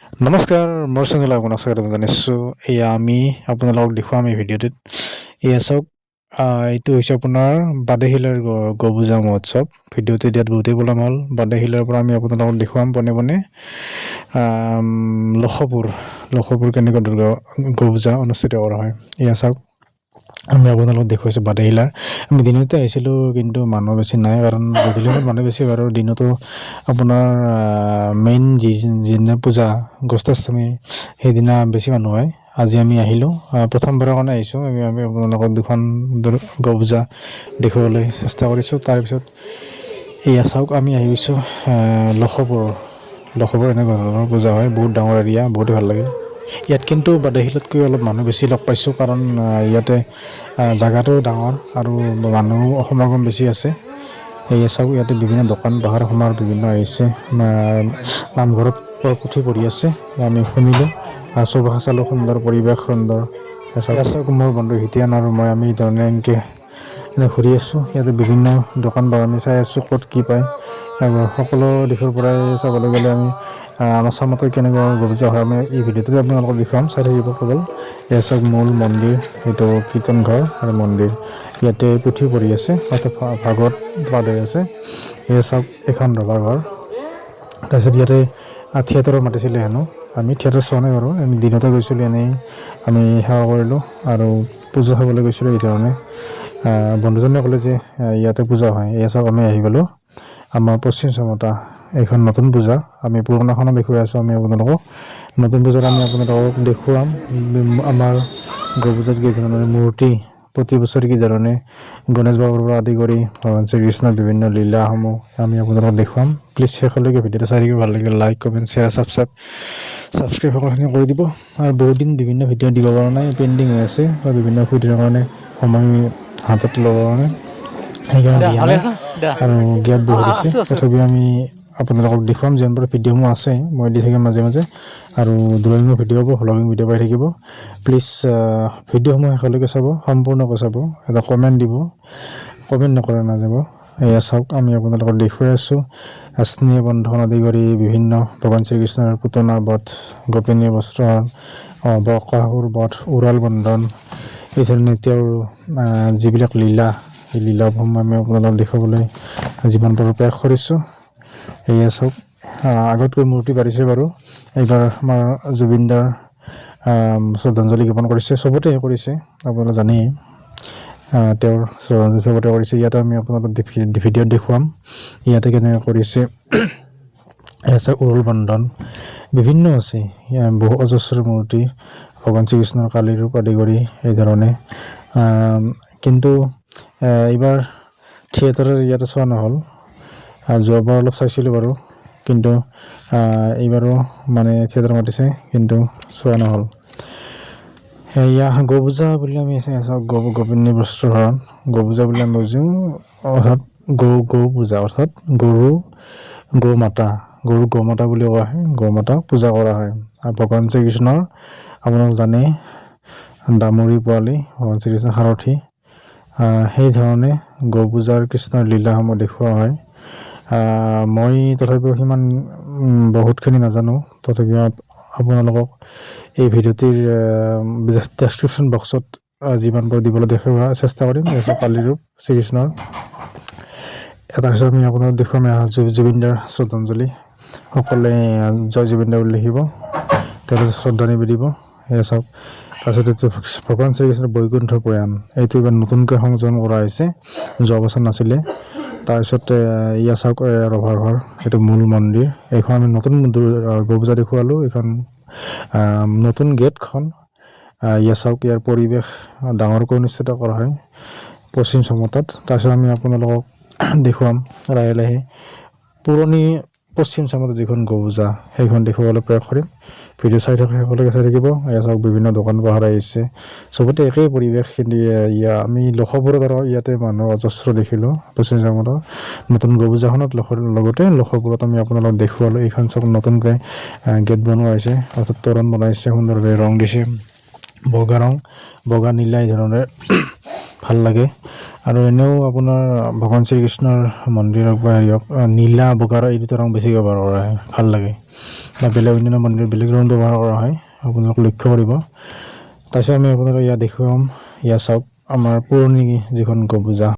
নমস্কাৰ মোৰ চেনেল আপোনাক স্বাগতম জনাইছোঁ। এয়া আমি আপোনালোকক দেখুৱাম এই ভিডিঅ'টোত। এয়া চাওক, এইটো হৈছে আপোনাৰ বাদেশিলাৰ গপূজা মহোৎসৱ। ভিডিঅ'টো দিয়াত বহুতেই পলম হ'ল। বাদেশিলাৰ পৰা আমি আপোনালোকক দেখুৱাম বনে বনে লক্ষপুৰ কেনেকৈ দুৰ্গা গপূজা অনুষ্ঠিত কৰা হয়। এয়া চাওক, আমি আপোনালোকক দেখুৱাইছোঁ বাদেশিলাৰ। আমি দিনতে আহিছিলোঁ, কিন্তু মানুহ বেছি নাই, কাৰণ গধূলি সময়ত মানুহ বেছি বাৰু। দিনতো আপোনাৰ মেইন যিদিনা পূজা গষ্ঠাষ্টমী সেইদিনা বেছি মানুহ হয়। আজি আমি আহিলোঁ, প্ৰথমবাৰৰ কাৰণে আহিছোঁ। আমি আপোনালোকক দুখন গপূজা দেখুৱাবলৈ চেষ্টা কৰিছোঁ। তাৰপিছত এয়া চাওক, আমি আহিছোঁ লক্ষপুৰ এনেকুৱা ধৰণৰ পূজা হয়। বহুত ডাঙৰ এৰিয়া, বহুতেই ভাল লাগে ইয়াত। কিন্তু বাদেশিলাতকৈ অলপ মানুহ বেছি লগ পাইছোঁ, কাৰণ ইয়াতে জেগাটো ডাঙৰ আৰু মানুহ সমাগম বেছি আছে। এয়া চাওক, ইয়াতে বিভিন্ন দোকান পোহাৰ সমাৰ বিভিন্ন আহিছে। নামঘৰত পুথি পঢ়ি আছে, আমি শুনিলোঁ। চৌপাশ চালোঁ, সুন্দৰ পৰিৱেশ, সুন্দৰ। এয়া চাওক, মোৰ বন্ধু হিতিয়ান আৰু মই আমি ধৰণে এনেকৈ ঘূৰি আছোঁ। ইয়াতে বিভিন্ন দোকান পোহাৰ আমি চাই আছোঁ, ক'ত কি পায়। সকলো দিশৰ পৰাই চাবলৈ গ'লে আমি আমাৰ চামতে কেনেকুৱা গপূজা হয়, আমি এই ভিডিঅ'টোতে আপোনালোকক দেখুৱাম। চাই থাকিব কেৱল। এয়া চাওক, মূল মন্দিৰ, এইটো কীৰ্তন ঘৰ আৰু মন্দিৰ। ইয়াতে পুথি পঢ়ি আছে, তাতে ভাগৱত পাঠ হৈ আছে। এয়া চাওক, এখন ৰভাঘৰ। তাৰপিছত ইয়াতে থিয়েটাৰত মাতিছিলে হেনো। আমি থিয়েটাৰ চোৱা নাই বাৰু, আমি দিনতে গৈছিলোঁ, এনেই আমি সেৱা কৰিলোঁ আৰু পূজা চাবলৈ গৈছিলোঁ। এই ধৰণে বন্ধুজনে ক'লে যে ইয়াতে পূজা হয়। এয়া চাওক, আমি আহি গ'লোঁ আমাৰ পশ্চিম চামতা। এইখন নতুন পূজা, আমি পুৰণাখনো দেখুৱাই আছোঁ। আমি আপোনালোকক নতুন পূজাত আমি আপোনালোকক দেখুৱাম আমাৰ গপূজাত কি ধৰণৰ মূৰ্তি। প্ৰতি বছৰে কি ধৰণে গণেশ বাবাৰ পৰা আদি কৰি ভগৱান শ্ৰীকৃষ্ণৰ বিভিন্ন লীলাসমূহ আমি আপোনালোকক দেখুৱাম। প্লিজ শেষলৈকে ভিডিঅ'টো চাই থাকিব। ভাল লাগিলে লাইক, কমেণ্ট, শ্বেয়াৰ, ছাবস্ক্ৰাইব সকলোখিনি কৰি দিব। আৰু বহুত দিন বিভিন্ন ভিডিঅ' দিব পৰা নাই, পেণ্ডিং হৈ আছে, আৰু বিভিন্ন সুবিধাৰ কাৰণে সময় হাতত ল'ব কাৰণে সেইকাৰণে দিয়া নাই। আৰু গেপ বহুত আছে, তথাপিও আমি আপোনালোকক দেখুৱাম। যিমানবোৰ ভিডিঅ'সমূহ আছে মই দি থাকিম মাজে মাজে, আৰু ড্ৰয়িঙৰ ভিডিঅ' হ'ব, ভ্লগিং ভিডিঅ' পাই থাকিব। প্লিজ ভিডিঅ'সমূহ শেষলৈকে চাব, সম্পূৰ্ণকৈ চাব। এটা কমেণ্ট দিব, কমেণ্ট নকৰা নাযাব। এয়া চাওক, আমি আপোনালোকক দেখুৱাই আছোঁ স্নেহ বন্ধন আদি কৰি বিভিন্ন ভগৱান শ্ৰীকৃষ্ণৰ পুতনা বধ, গোপিনী বস্ত্ৰহৰণ, বকাসুৰ বধ, উৰাল বন্ধন, এই ধৰণে তেওঁৰ যিবিলাক লীলা, এই লীলাসমূহ আমি আপোনালোকক দেখুৱাবলৈ যিমান পাৰোঁ প্ৰয়াস কৰিছোঁ। এয়া চাওক, আগতকৈ মূৰ্তি বাঢ়িছে বাৰু। এইবাৰ আমাৰ জুবিনদাৰ শ্ৰদ্ধাঞ্জলি জ্ঞাপন কৰিছে, চবতে কৰিছে, আপোনালোকে জানেই। তেওঁৰ শ্ৰদ্ধাঞ্জলি চবতে কৰিছে। ইয়াতে আমি আপোনালোকক ভিডিঅ'ত দেখুৱাম ইয়াতে কেনেকৈ কৰিছে। এয়া উৰুল বন্ধন বিভিন্ন আছে, বহু অজস্ৰ মূৰ্তি ভগৱান শ্ৰীকৃষ্ণৰ কালী ৰূপ আদি কৰি এই ধৰণে। কিন্তু এইবাৰ থিয়েটাৰৰ ইয়াতে চোৱা নহ'ল। যোৱাবাৰ অলপ চাইছিলোঁ বাৰু, কিন্তু এইবাৰো মানে থিয়েটাৰ মাতিছে, কিন্তু চোৱা নহ'ল। এয়া গপূজা বুলি আমি গোপিনী বস্ত্ৰহৰণ গপূজা বুলি আমি বুজোঁ, অৰ্থাৎ গৌ পূজা, অৰ্থাৎ গৌ মাতা বুলি কোৱা হয়। গৌ মাতাক পূজা কৰা হয়। আৰু ভগৱান শ্ৰীকৃষ্ণৰ আপোনালোক জানেই, দামুৰী পোৱালি, ভগৱান শ্ৰীকৃষ্ণৰ সাৰথি। সেই ধৰণে গৌ পূজাৰ কৃষ্ণৰ লীলাসমূহ দেখুওৱা হয়। মই তথাপিও সিমান বহুতখিনি নাজানো, তথাপিও আপোনালোকক এই ভিডিঅ'টিৰ ডেছক্ৰিপশ্যন বক্সত যিমান পাৰোঁ দিবলৈ দেখুওৱাৰ চেষ্টা কৰিম। কালী ৰূপ শ্ৰীকৃষ্ণৰ। তাৰপিছত আমি আপোনালোকক দেখুৱাম জুবিনদাৰ শ্ৰদ্ধাঞ্জলি। সকলোৱে জয় জুবিনদা বুলি লিখিব, তেওঁলোকে শ্ৰদ্ধা নিবেদিব। এয়া চাওক, তাৰপিছত এইটো ভগৱান শ্ৰীকৃষ্ণৰ বৈকুণ্ঠ প্ৰয়াণ, এইটো এইবাৰ নতুনকৈ সংযোজন কৰা হৈছে, যোৱা বছৰ নাছিলে। তাৰপিছত এয়া চাওক, ৰভাঘৰ, এইটো মূল মন্দিৰ। এইখন আমি নতুন গপূজা দেখুৱালোঁ, এইখন নতুন গেটখন। এয়া চাওক, ইয়াৰ পৰিৱেশ ডাঙৰকৈ অনুষ্ঠিত কৰা হয় পশ্চিম চামতাত। তাৰপিছত আমি আপোনালোকক দেখুৱাম লাহে লাহে পুৰণি পশ্চিম চামতাত যিখন গপূজা, সেইখন দেখুৱাবলৈ প্ৰয়াস কৰিম। ভিডিঅ' চাই থাকে, সকলোকে চাই থাকিব। এয়া চাওক, বিভিন্ন দোকান পোহাৰ আহিছে, চবতে একেই পৰিৱেশ। কিন্তু আমি লক্ষপুৰত আৰু ইয়াতে মানুহ অজস্ৰ দেখিলোঁ পশ্চিম চামতাত নতুন গপূজাখনত। লগতে লক্ষপুৰত আমি আপোনালোকক দেখুৱালোঁ। এইখন চাওক, নতুনকৈ গেট বনোৱা হৈছে, অৰ্থাৎ তোৰণ বনাইছে, সুন্দৰকৈ ৰং দিছে, বগা ৰং, বগা নীলা এই ধৰণে ভাল লাগে। আৰু এনেও আপোনাৰ ভগৱান শ্ৰীকৃষ্ণৰ মন্দিৰ হওক বা হেৰি হওক নীলা বগা এই দুটা ৰং বেছি ব্যৱহাৰ কৰা হয়, ভাল লাগে। বা বেলেগ অন্যান্য মন্দিৰত বেলেগ ৰং ব্যৱহাৰ কৰা হয়, আপোনালোক লক্ষ্য কৰিব। তাৰপিছত আমি আপোনালোকক ইয়াত দেখুৱাম, ইয়াত চাওক আমাৰ পুৰণি যিখন পূজা